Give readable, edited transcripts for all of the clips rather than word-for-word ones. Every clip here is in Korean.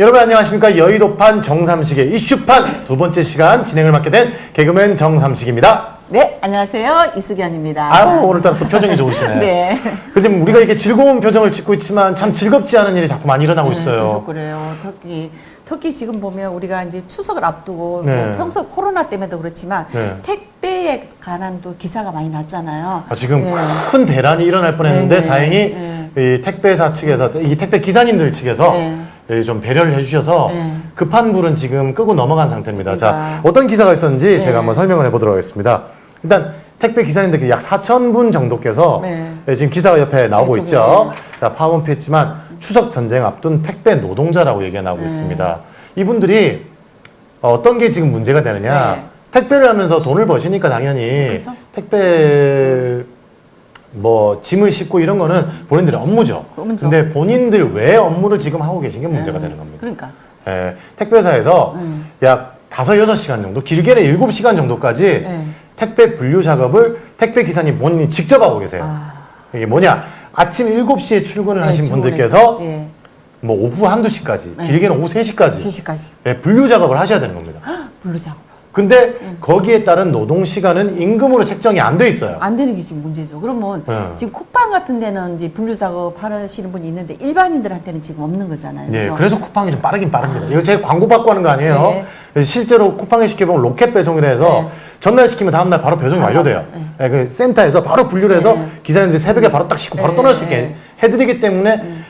여러분 안녕하십니까. 여의도판 정삼식의 이슈판 두 번째 시간 진행을 맡게 된 개그맨 정삼식입니다. 네, 안녕하세요. 이수견입니다. 아유, 오늘따라 또 표정이 좋으시네. 네. 지금 우리가 이렇게 즐거운 표정을 짓고 있지만 참 즐겁지 않은 일이 자꾸 많이 일어나고 있어요. 계속 그래요. 특히 지금 보면 우리가 이제 추석을 앞두고 네. 뭐 평소 코로나 때문에도 그렇지만 네. 택배에 관한 또 기사가 많이 났잖아요. 지금 네. 큰 대란이 일어날 뻔했는데 네. 다행히 네. 이 택배사 측에서 이 택배 기사님들 측에서 좀 배려를 해주셔서 급한 불은 지금 끄고 넘어간 상태입니다. 자, 어떤 기사가 있었는지 제가 한번 설명을 해보도록 하겠습니다. 일단 택배 기사님들 약 4,000분 정도께서 지금 기사가 옆에 나오고 있죠. 자, 파업은 피했지만 추석 전쟁 앞둔 택배 노동자라고 얘기가 나오고 있습니다. 이분들이 어떤 게 지금 문제가 되느냐. 택배를 하면서 돈을 버시니까 당연히 그래서? 택배 뭐 짐을 싣고 이런 거는 본인들의 업무죠. 근데 본인들 왜 업무를 지금 하고 계신 게 문제가 되는 겁니다. 그러니까. 택배사에서 약 5-6시간 정도, 길게는 7시간 정도까지 택배 분류 작업을 택배 기사님 본인이 직접 하고 계세요. 이게 뭐냐? 아침 7시에 출근을 하신 분들께서 뭐 오후 1-2시까지, 길게는 오후 3시까지 3시까지. 분류 작업을 하셔야 되는 겁니다. 분류 작업. 근데 거기에 따른 노동 시간은 임금으로 책정이 안 돼 있어요. 안 되는 게 지금 문제죠. 그러면 지금 쿠팡 같은 데는 이제 분류 작업 하시는 분이 있는데 일반인들한테는 지금 없는 거잖아요. 네, 그래서 쿠팡이 좀 빠르긴 빠릅니다. 이거 제가 광고 받고 하는 거 아니에요. 그래서 실제로 쿠팡에 시켜보면 로켓 배송이라 해서 전날 시키면 다음날 바로 배송이 완료돼요. 그 센터에서 바로 분류를 해서 기사님들이 새벽에 바로 딱 싣고 바로 떠날 수 있게 해드리기 때문에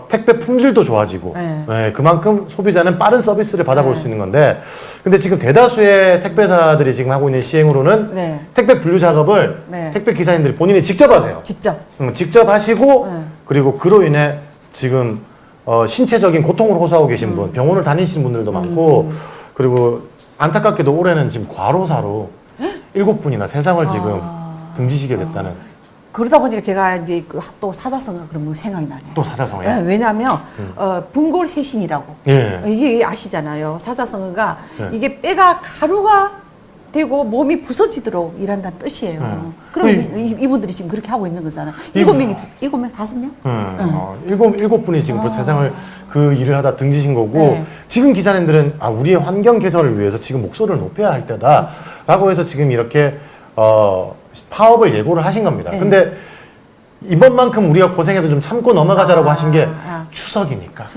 택배 품질도 좋아지고 그만큼 소비자는 빠른 서비스를 받아볼 수 있는 건데, 근데 지금 대다수의 택배사들이 지금 하고 있는 시행으로는 택배 분류 작업을 택배 기사님들이 본인이 직접 하세요. 직접 하시고 그리고 그로 인해 지금 신체적인 고통을 호소하고 계신 분, 병원을 다니시는 분들도 많고, 그리고 안타깝게도 올해는 지금 과로사로 7분이나 세상을 지금 등지시게 됐다는. 그러다 보니까 제가 이제 또 사자성어가 그러면 생각이 나네요. 또 사자성어야? 왜냐하면 분골쇄신이라고 이게 아시잖아요. 사자성어가 이게 뼈가 가루가 되고 몸이 부서지도록 일한다는 뜻이에요. 그럼 이분들이 지금 그렇게 하고 있는 거잖아요. 7명, 5명? 일곱 분이 지금 벌써 세상을 그 일을 하다 등지신 거고, 지금 기사님들은 우리의 환경 개선을 위해서 지금 목소리를 높여야 할 때다라고 해서 지금 이렇게 파업을 예고를 하신 겁니다. 근데 이번만큼 우리가 고생해도 좀 참고 넘어가자라고 하신 게 추석이니까.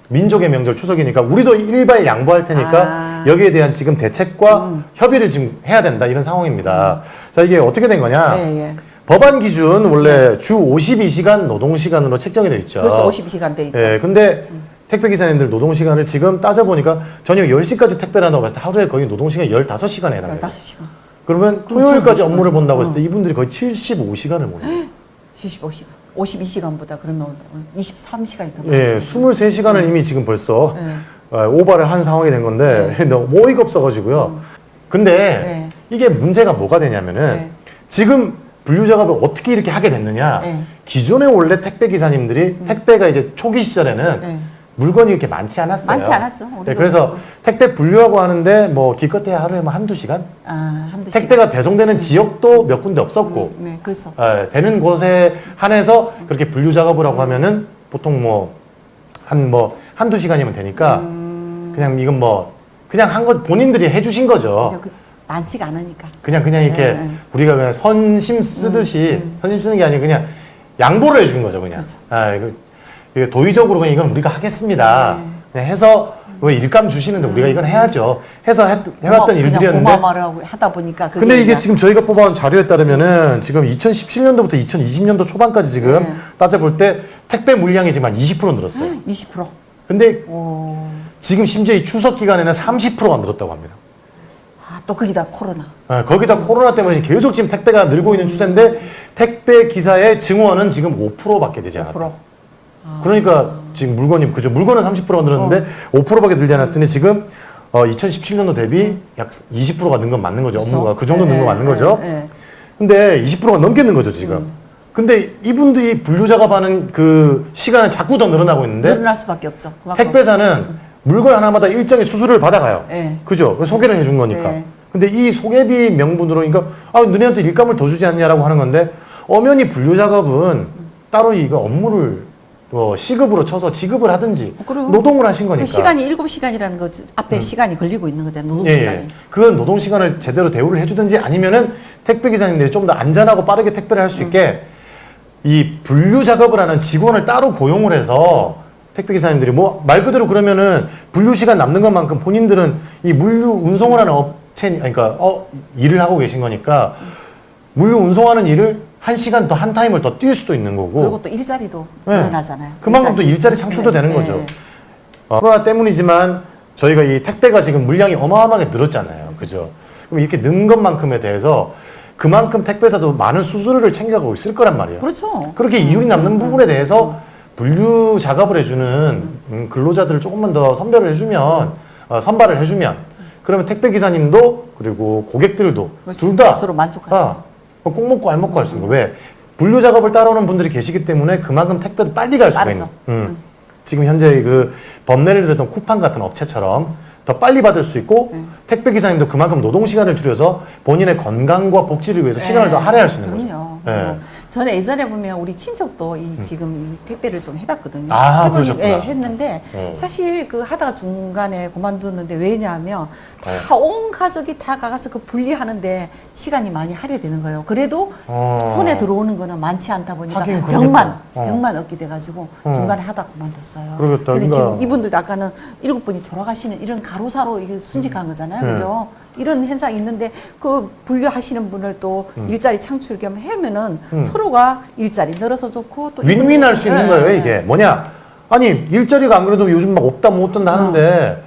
민족의 명절 추석이니까 우리도 일발 양보할 테니까 여기에 대한 지금 대책과 협의를 지금 해야 된다, 이런 상황입니다. 자, 이게 어떻게 된 거냐? 법안 기준 원래 주 52시간 노동시간으로 책정이 되어 있죠. 그래서 52시간 돼 있죠. 근데 택배 기사님들 노동시간을 지금 따져보니까 저녁 10시까지 택배를 한다고 했을 때 하루에 거의 노동시간이 15시간에 해당해요. 15시간. 그러면 토요일까지 업무를 본다고 했을 때 이분들이 거의 75시간을 보내요. 75시간. 52시간보다 그러면 23시간이 더 많아요. 23시간을 이미 지금 벌써 오버를 한 상황이 된 건데 너무 어이가 없어가지고요. 근데 이게 문제가 뭐가 되냐면은 지금 분류 작업을 어떻게 이렇게 하게 됐느냐. 기존에 원래 택배 기사님들이 택배가 이제 초기 시절에는 물건이 이렇게 많지 않았어요. 많지 않았죠. 그래서 택배 분류하고 하는데 뭐 기껏해야 하루에 뭐 1-2시간? 한두 택배가 배송되는 지역도 몇 군데 없었고, 그래서 되는 곳에 한해서 그렇게 분류 작업을 하고 하면은 보통 한두 시간이면 되니까 그냥 이건 그냥 한 거 본인들이 해주신 거죠. 많지가 않으니까. 그냥 이렇게 우리가 그냥 선심 쓰듯이 선심 쓰는 게 아니고 그냥 양보를 해준 거죠, 그냥. 이게 도의적으로 그냥 이건 우리가 하겠습니다. 그냥 해서 왜 일감 주시는데 우리가 이건 해야죠. 해서 해왔던 일들이었는데. 고마워라고 하다 보니까. 근데 이게 지금 저희가 뽑아온 자료에 따르면은 지금 2017년도부터 2020년도 초반까지 지금 따져볼 때 택배 물량이 지금 한 20% 늘었어요. 20%. 근데 지금 심지어 이 추석 기간에는 30%가 늘었다고 합니다. 또 거기다 코로나. 거기다 코로나 때문에 계속 지금 택배가 늘고 있는 추세인데 택배 기사의 증원은 지금 5%밖에 되지 않았다. 그러니까 지금 물건은 30%가 늘었는데 5%밖에 들지 않았으니 지금 2017년도 대비 약 20%가 는 건 맞는 거죠. 업무가 그 정도 는 건 맞는 거죠. 근데 20%가 넘게 는 거죠, 지금. 근데 이분들이 분류 작업하는 그 시간은 자꾸 더 늘어나고 있는데 늘어날 수밖에 없죠. 택배사는 물건 하나마다 일정의 수수료를 받아가요. 그죠? 소개를 해준 거니까. 근데 이 소개비 명분으로 그러니까 너네한테 일감을 더 주지 않냐라고 하는 건데, 엄연히 분류 작업은 따로 이거 업무를 시급으로 쳐서 지급을 하든지 그래요. 노동을 하신 거니까. 그 시간이 7시간이라는 거 앞에 시간이 걸리고 있는 거잖아요. 노동 시간이. 그건 노동 시간을 제대로 대우를 해주든지 아니면은 택배 기사님들이 좀 더 안전하고 빠르게 택배를 할 수 있게 이 분류 작업을 하는 직원을 따로 고용을 해서 택배 기사님들이 뭐 말 그대로 그러면은 분류 시간 남는 것만큼 본인들은 이 물류 운송을 하는 그러니까 일을 하고 계신 거니까 물류 운송하는 일을 1시간 더 한 타임을 더 뛸 수도 있는 거고. 그리고 또 일자리도 늘어나잖아요. 그만큼 또 일자리 창출도 되는 거죠. 코로나 때문이지만 저희가 이 택배가 지금 물량이 어마어마하게 늘었잖아요. 그죠? 그럼 이렇게 는 것만큼에 대해서 그만큼 택배사도 많은 수수료를 챙겨가고 있을 거란 말이에요. 그렇죠. 그렇게 이윤이 남는 부분에 대해서 분류 작업을 해주는 근로자들을 조금만 더 선발을 해주면 그러면 택배 기사님도 그리고 고객들도 둘 다 서로 만족할 수 꼭 먹고 알 먹고 할 수 있는 거. 왜? 분류 작업을 따라오는 분들이 계시기 때문에 그만큼 택배도 빨리 갈 수가 있는. 지금 현재 그 법내를 들었던 쿠팡 같은 업체처럼 더 빨리 받을 수 있고 택배 기사님도 그만큼 노동 시간을 줄여서 본인의 건강과 복지를 위해서 시간을 더 할애할 수 있는 거죠. 그럼요. 예. 저는 예전에 보면 우리 친척도 지금 이 택배를 좀 해봤거든요. 그러셨구나. 했는데 사실 그 하다가 중간에 그만뒀는데 왜냐하면 다 온 가족이 다 가서 그 분리하는데 시간이 많이 할애되는 거예요. 그래도 손에 들어오는 거는 많지 않다 보니까 하긴 병만 얻게 돼가지고 중간에 하다 그만뒀어요. 그러겠다. 근데 그러니까. 지금 이분들도 아까는 7분이 돌아가시는 이런 가로사로 이게 순직한 거잖아요. 그죠? 이런 현상이 있는데 그 분류하시는 분을 또 일자리 창출 겸 하면은 서로가 일자리 늘어서 좋고 또 윈윈 할 수 있는 거예요, 이게. 뭐냐? 아니, 일자리가 안 그래도 요즘 막 없다 못 없다 하는데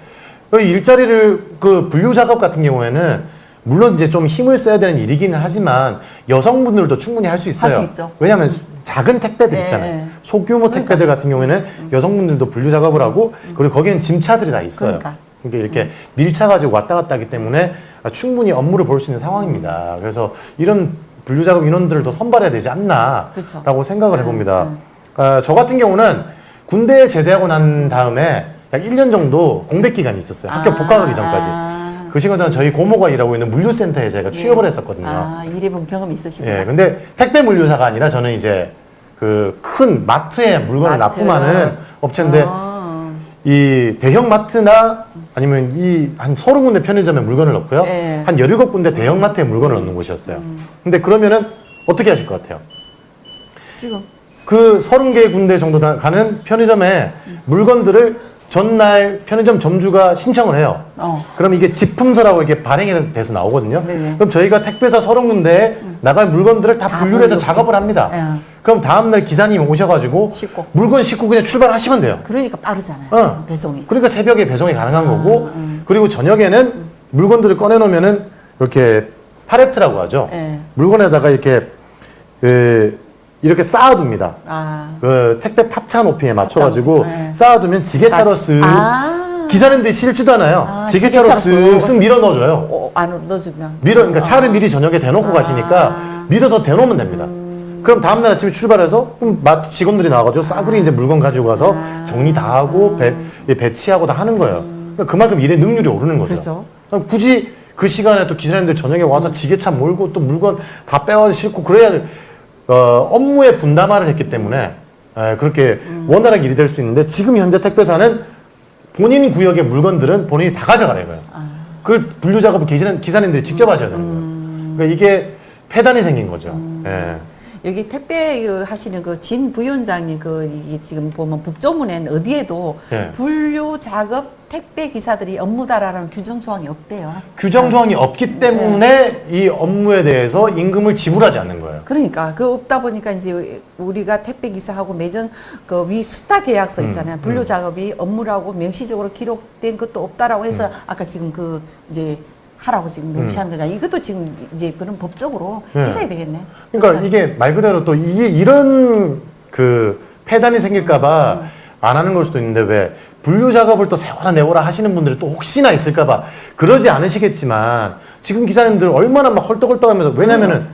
이 일자리를 그 분류 작업 같은 경우에는 물론 이제 좀 힘을 써야 되는 일이기는 하지만 여성분들도 충분히 할 수 있어요. 할 수 있죠. 왜냐하면 작은 택배들 있잖아요. 소규모 택배들 같은 경우에는 여성분들도 분류 작업을 하고 그리고 거기는 짐차들이 다 있어요. 그러니까 이렇게 밀차 가지고 왔다 갔다 하기 때문에 충분히 업무를 볼 수 있는 상황입니다. 그래서 이런 분류 작업 인원들을 더 선발해야 되지 않나라고 그렇죠. 생각을 해봅니다. 저 같은 경우는 군대에 제대하고 난 다음에 약 1년 정도 공백 기간이 있었어요. 학교 복학하기 전까지. 그 시간 동안 저희 고모가 일하고 있는 물류센터에 제가 취업을 했었거든요. 일해본 경험이 있으시구나. 예, 근데 택배 물류사가 아니라 저는 이제 그 큰 마트에 물건을 납품하는 업체인데 이 대형 마트나 아니면 이 한 30군데 편의점에 물건을 넣고요. 한 17군데 대형 마트에 물건을 넣는 곳이었어요. 근데 그러면은 어떻게 하실 것 같아요? 지금 그 30개 군데 정도 가는 편의점에 물건들을 전날 편의점 점주가 신청을 해요. 그럼 이게 집품서라고 이렇게 발행이 돼서 나오거든요. 그럼 저희가 택배사 30군데에 나갈 물건들을 다 분류를 해서 작업을 합니다. 그럼 다음날 기사님이 오셔가지고 물건 싣고 그냥 출발하시면 돼요. 그러니까 빠르잖아요. 배송이. 그러니까 새벽에 배송이 가능한 거고 그리고 저녁에는 물건들을 꺼내놓으면은 이렇게 팔레트라고 하죠. 물건에다가 이렇게 쌓아둡니다. 그 택배 탑차 높이에 맞춰가지고 쌓아두면 지게차로 쓱 기사님들이 실지도 않아요. 지게차로 쓱쓱 밀어 넣어줘요. 안 넣어주면. 그러니까 차를 미리 저녁에 대놓고 가시니까 밀어서 대놓으면 됩니다. 그럼 다음날 아침에 출발해서 마트 직원들이 나와가지고 싸구리 이제 물건 가지고 가서 정리 다 하고 배치하고 다 하는 거예요. 그러니까 그만큼 일의 능률이 오르는 거죠. 그럼 굳이 그 시간에 또 기사님들 저녁에 와서 지게차 몰고 또 물건 다 빼와서 싣고 그래야 업무의 분담화를 했기 때문에 그렇게 원활하게 일이 될 수 있는데 지금 현재 택배사는 본인 구역의 물건들은 본인이 다 가져가래요. 그걸 분류 작업을 기사님들이 직접 하셔야 되는 거예요. 그러니까 이게 폐단이 생긴 거죠. 여기 택배 하시는 그 진 부위원장님 이게 지금 보면 법조문에는 어디에도 분류 작업 택배 기사들이 업무다라는 규정 조항이 없대요. 규정 조항이 없기 때문에 이 업무에 대해서 임금을 지불하지 않는 거예요. 그러니까 그 없다 보니까 이제 우리가 택배 기사하고 매전 그 위 수타 계약서 있잖아요. 분류 작업이 업무라고 명시적으로 기록된 것도 없다라고 해서 아까 지금 그 이제 하라고 지금 명시한 거잖아요. 이것도 지금 이제 그런 법적으로 있어야 되겠네. 그러니까 이게 말 그대로 또 이게 이런 그 폐단이 생길까봐 안 하는 걸 수도 있는데 왜 분류 작업을 또 세워라 내워라 하시는 분들이 또 혹시나 있을까봐 그러지 않으시겠지만 지금 기사님들 얼마나 막 헐떡헐떡하면서 왜냐면은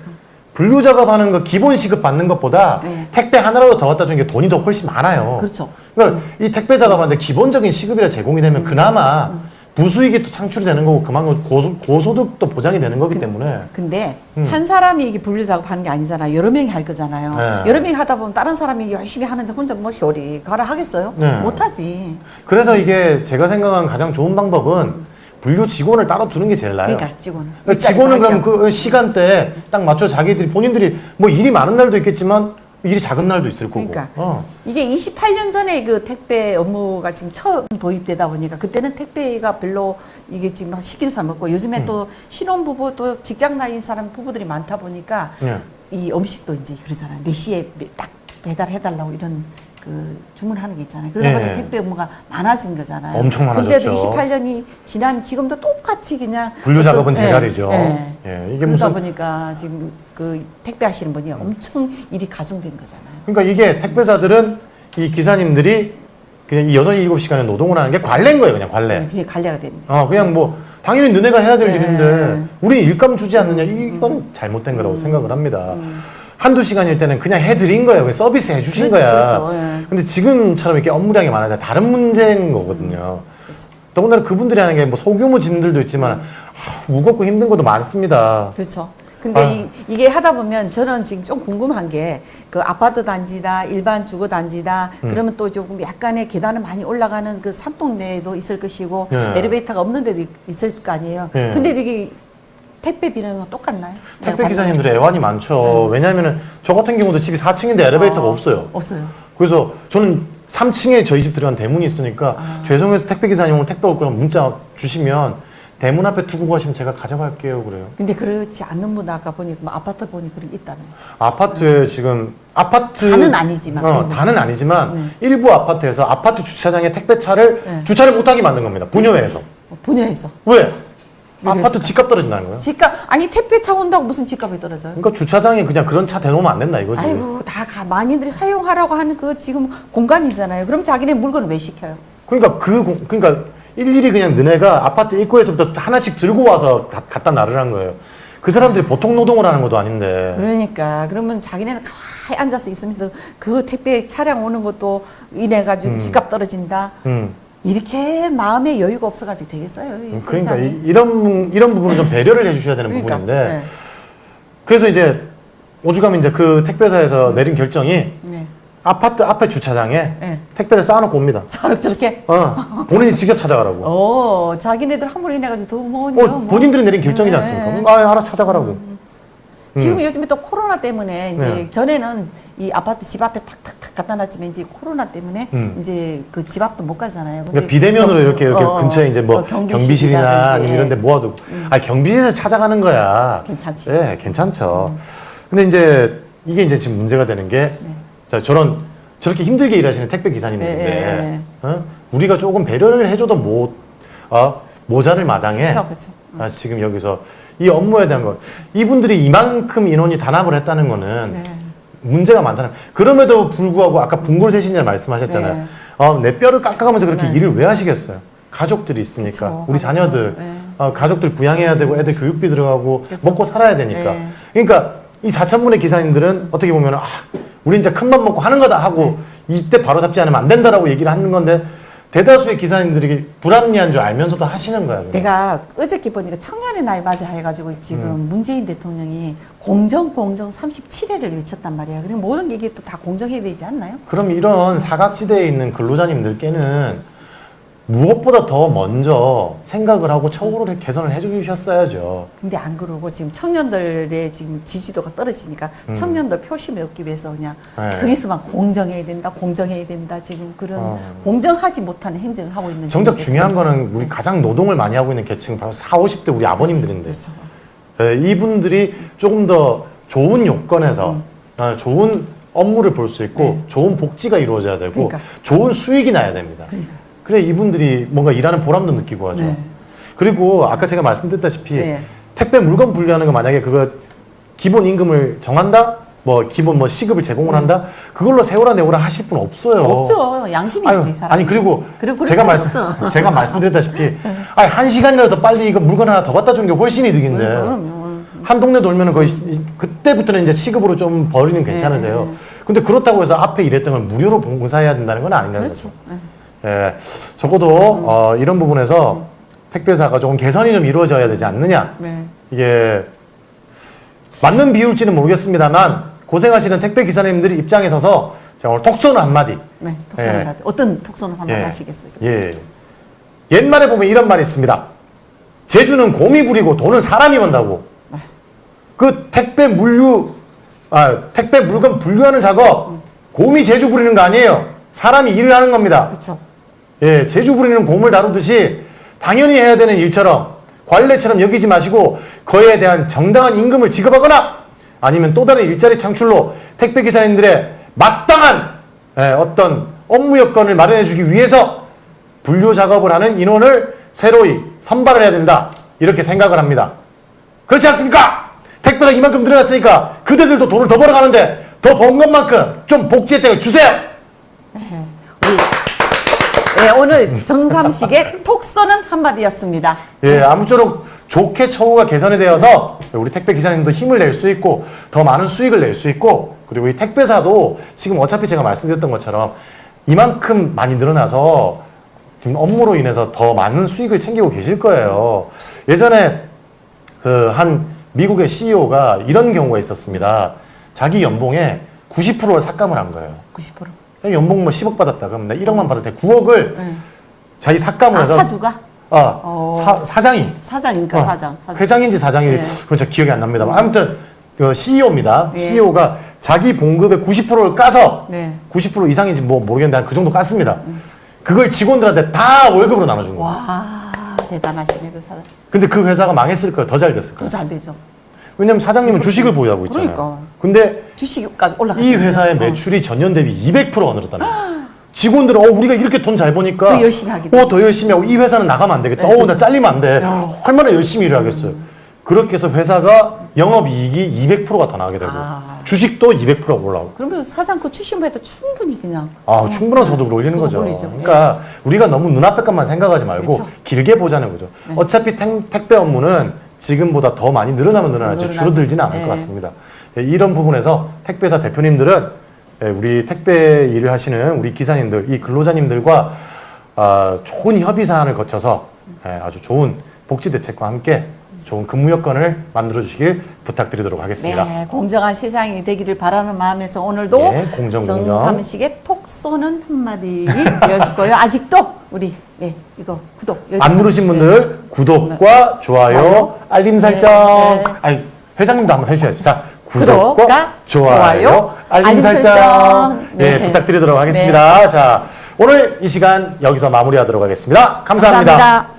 분류 작업하는 거 기본 시급 받는 것보다 택배 하나라도 더 갖다 주는 게 돈이 더 훨씬 많아요. 그렇죠. 그러니까 이 택배 작업하는데 기본적인 시급이라 제공이 되면 그나마 부수익이 또 창출이 되는 거고 그만큼 고소득도 보장이 되는 거기 때문에. 근데 한 사람이 이게 분류 작업하는 게 아니잖아요. 여러 명이 할 거잖아요. 네. 여러 명이 하다 보면 다른 사람이 열심히 하는데 혼자 뭐 쇼리 가라 하겠어요? 네. 못하지. 그래서 이게 제가 생각하는 가장 좋은 방법은 분류 직원을 따로 두는 게 제일 나아요. 그러니까 직원은. 그러니까 직원은 그럼 그 시간대에 딱 맞춰 자기들이 본인들이 뭐 일이 많은 날도 있겠지만 일이 작은 날도 있을 거고. 그러니까 이게 28년 전에 그 택배 업무가 지금 처음 도입되다 보니까 그때는 택배가 별로 이게 지금 시키는 사람 없고 요즘에 또 신혼부부 또 직장 다니는 사람 부부들이 많다 보니까 네. 이 음식도 이제 그러잖아요. 4시에 딱 배달해달라고 이런 그 주문하는 게 있잖아요. 그러다 보니까 네. 택배 업무가 많아진 거잖아요. 엄청 많아졌죠. 근데도 28년이 지난 지금도 똑같이 그냥 분류 작업은 어떤- 제자리죠. 예. 예, 이게 그러다 무슨 보니까 지금 그 택배 하시는 분이 엄청 일이 가중된 거잖아요. 그러니까 이게 택배사들은 이 기사님들이 그냥 이 6-7시간의 노동을 하는 게 관례인 거예요, 그냥 관례. 이제 관리가 됐네. 그냥 뭐 당연히 너네가 해야 될 네. 일인데 우리 일감 주지 않느냐 이건 잘못된 거라고 생각을 합니다. 한두 시간일 때는 그냥 해드린 거예요. 그냥 서비스 해주신 그렇죠, 거야. 그렇죠. 예. 근데 지금처럼 이렇게 업무량이 많아서 다른 문제인 거거든요. 그렇죠. 더군다나 그분들이 하는 게 뭐 소규모 짐들도 있지만 무겁고 힘든 것도 많습니다. 그렇죠. 근데 아. 이게 하다 보면 저는 지금 좀 궁금한 게 그 아파트 단지다, 일반 주거 단지다, 그러면 또 조금 약간의 계단을 많이 올라가는 그 산동네도 있을 것이고 네. 엘리베이터가 없는 데도 있을 거 아니에요. 네. 근데 이게 택배비는 똑같나요? 택배 내가 기사님들의 애환이 많죠. 왜냐하면 저 같은 경우도 집이 4층인데 엘리베이터가 없어요. 없어요. 그래서 저는 3층에 저희 집 들어간 대문이 있으니까 죄송해서 택배 기사님 오늘 택배 올 거면 문자 주시면 대문 앞에 두고 가시면 제가 가져갈게요 그래요. 근데 그렇지 않는 분 아까 보니까 뭐 아파트 보니 그런 게 있다며. 아파트에 지금 아파트 다는 아니지만. 다는 아니지만 일부 아파트에서 아파트 주차장에 택배차를 네. 주차를 못하게 만든 겁니다. 분여회에서. 분야에서. 왜? 왜 아파트 그랬을까? 집값 떨어진다는 거예요. 집값 아니 택배차 온다고 무슨 집값이 떨어져요? 그러니까 주차장에 그냥 그런 차 대놓으면 안 된다 이거지. 아이고 많이들이 사용하라고 하는 그 지금 공간이잖아요. 그럼 자기네 물건을 왜 시켜요? 그러니까 그러니까 일일이 그냥 너네가 아파트 입구에서부터 하나씩 들고 와서 갖다 나르라는 거예요. 그 사람들이 보통 노동을 하는 것도 아닌데. 그러니까 그러면 자기네는 가만히 앉아서 있으면서 그 택배 차량 오는 것도 인해 가지고 집값 떨어진다. 이렇게 마음에 여유가 없어가지고 되겠어요. 이 그러니까 세상에. 이런 부분은 좀 배려를 해주셔야 되는 그러니까, 부분인데. 네. 그래서 이제 오죽하면 이제 그 택배사에서 내린 결정이 네. 아파트 앞에 주차장에 네. 택배를 쌓아놓고 옵니다. 사람 저렇게. 본인이 직접 찾아가라고. 자기네들 함부로 인해가지고 더 뭐냐. 본인들이 내린 결정이지 않습니까? 알아서 찾아가라고. 지금 요즘에 또 코로나 때문에 이제 네. 전에는 이 아파트 집 앞에 탁탁탁 갖다 놨지만 이제 코로나 때문에 이제 그 집 앞도 못 가잖아요. 근데 그러니까 비대면으로 이렇게 근처에 이제 뭐 경비실이나 아니면 이런 데 모아두고. 경비실에서 찾아가는 거야. 괜찮지. 네, 괜찮죠. 근데 이제 이게 이제 지금 문제가 되는 게 자, 저렇게 힘들게 일하시는 택배 기사님들인데 네. 우리가 조금 배려를 해줘도 모자를 마당에 그렇죠. 지금 여기서 이 업무에 대한 거 이분들이 이만큼 인원이 단합을 했다는 거는 네. 문제가 많다는 그럼에도 불구하고 아까 분골쇄신이라 말씀하셨잖아요. 네. 내 뼈를 깎아가면서 그렇게 네. 일을 왜 하시겠어요? 가족들이 있으니까 그쵸. 우리 자녀들 네. 가족들 부양해야 되고 애들 교육비 들어가고 그쵸. 먹고 살아야 되니까 네. 그러니까 이 4,000분의 기사님들은 어떻게 보면 우리 이제 큰맘 먹고 하는 거다 하고 이때 바로 잡지 않으면 안 된다라고 얘기를 하는 건데 대다수의 기사님들이 불합리한 줄 알면서도 하시는 거야. 그냥. 내가 어저께 보니까 청년의 날 맞아 해가지고 지금 문재인 대통령이 공정 37회를 외쳤단 말이야. 그리고 모든 게 이게 또 다 공정해야 되지 않나요? 그럼 이런 사각지대에 있는 근로자님들께는 무엇보다 더 먼저 생각을 하고 처우를 개선을 해주셨어야죠. 근데 안 그러고 지금 청년들의 지금 지지도가 떨어지니까 청년들 표심을 얻기 위해서 그냥 네. 거기서만 공정해야 된다 지금 그런 공정하지 못하는 행정을 하고 있는 정작 중이기 중요한 때문에. 거는 우리 가장 노동을 많이 하고 있는 계층은 바로 40, 50대 우리 아버님들인데 그렇죠. 이분들이 조금 더 좋은 요건에서 좋은 업무를 볼 수 있고 좋은 복지가 이루어져야 되고 그러니까. 좋은 수익이 나야 됩니다. 그러니까. 그래 이분들이 뭔가 일하는 보람도 느끼고 하죠. 네. 그리고 아까 제가 말씀드렸다시피 네. 택배 물건 분류하는 거 만약에 그거 기본 임금을 정한다? 뭐 기본 뭐 시급을 제공을 한다? 그걸로 세워라 내워라 하실 분 없어요. 없죠. 양심이 아유, 있지 사람. 아니 그리고 그럴 제가 사람이 말씀 없어. 제가 말씀드렸다시피 아니 1시간이라도 더 빨리 이거 물건 하나 더 갖다 주는 게 훨씬 이득인데 그럼요. 한 동네 돌면은 거의 그때부터는 이제 시급으로 좀 벌이는 괜찮으세요. 근데 그렇다고 해서 앞에 일했던 걸 무료로 봉사해야 된다는 건 아니라는 그렇죠. 거죠. 예, 적어도 이런 부분에서 택배사가 조금 개선이 좀 이루어져야 되지 않느냐. 네. 이게 맞는 비율지는 모르겠습니다만 고생하시는 택배 기사님들이 입장에 서서 제가 오늘 톡 쏘는 한마디. 네, 톡선을 예. 어떤 톡선을 한번 예. 하시겠어요? 예. 옛말에 보면 이런 말이 있습니다. 제주는 곰이 부리고 돈은 사람이 번다고. 그 택배 물건 분류하는 작업 곰이 제주 부리는 거 아니에요. 사람이 일을 하는 겁니다. 그렇죠. 예, 제주 부리는 곰을 다루듯이 당연히 해야 되는 일처럼 관례처럼 여기지 마시고 그에 대한 정당한 임금을 지급하거나 아니면 또 다른 일자리 창출로 택배 기사님들의 마땅한 어떤 업무 여건을 마련해 주기 위해서 분류 작업을 하는 인원을 새로이 선발을 해야 된다. 이렇게 생각을 합니다. 그렇지 않습니까? 택배가 이만큼 늘어났으니까 그대들도 돈을 더 벌어가는데 더 번 것만큼 좀 복지 혜택을 주세요. 네, 오늘 정삼식의 톡 쏘는 한마디였습니다. 예, 아무쪼록 좋게 처우가 개선이 되어서 우리 택배 기사님도 힘을 낼 수 있고 더 많은 수익을 낼 수 있고 그리고 이 택배사도 지금 어차피 제가 말씀드렸던 것처럼 이만큼 많이 늘어나서 지금 업무로 인해서 더 많은 수익을 챙기고 계실 거예요. 예전에 그 한 미국의 CEO가 이런 경우가 있었습니다. 자기 연봉에 90%를 삭감을 한 거예요. 90%. 연봉 뭐 10억 받았다. 그럼 나 1억만 받을 때 9억을 자기 삭감을 해서 사주가? 사장이 사장이니까 사장. 회장인지 사장인지 네. 그건 저 기억이 안 납니다. 아무튼 그 CEO입니다. 네. CEO가 자기 봉급의 90%를 까서 네. 90% 이상인지 뭐 모르겠는데 그 정도 깠습니다. 그걸 직원들한테 다 월급으로 나눠준 거예요. 와, 대단하시네 그 사장. 근데 그 회사가 망했을 거예요. 더 잘 됐을 더 거예요. 잘 되죠. 왜냐면 사장님은 주식을 보유하고 있잖아요. 그러니까. 근데 주식값 올라가죠. 이 회사의 매출이 전년 대비 200%가 늘었다는 거예요. 직원들은 우리가 이렇게 돈 잘 버니까 더 열심히 하겠다. 더 열심히 하고 이 회사는 나가면 안 되겠다. 네, 나 잘리면 안 돼. 얼마나 열심히 일을 하겠어요. 그렇게 해서 회사가 영업이익이 200%가 더 나게 되고 주식도 200%가 올라오고 그러면 사장 그 출신해도 충분히 그냥 충분한 소득을 올리는 거죠. 올리죠. 그러니까 우리가 너무 눈앞의 것만 생각하지 말고 그렇죠. 길게 보자는 거죠. 어차피 택배 업무는 지금보다 더 많이 늘어나면 늘어나지 줄어들지는 않을 것 같습니다. 예, 이런 부분에서 택배사 대표님들은 우리 택배 일을 하시는 우리 기사님들, 이 근로자님들과 좋은 협의 사안을 거쳐서 아주 좋은 복지 대책과 함께 좋은 근무 여건을 만들어 주시길 부탁드리도록 하겠습니다. 네, 공정한 세상이 되기를 바라는 마음에서 오늘도 네, 공정. 정삼식의 톡 쏘는 한마디였고요. 아직도 우리 이거 구독 안 누르신 분들 구독과 좋아요, 알림 설정. 네. 아니 회장님도 한번 해주셔야죠. 자, 구독과 구독과 좋아요, 알림 설정. 네, 부탁드리도록 하겠습니다. 자, 오늘 이 시간 여기서 마무리하도록 하겠습니다. 감사합니다.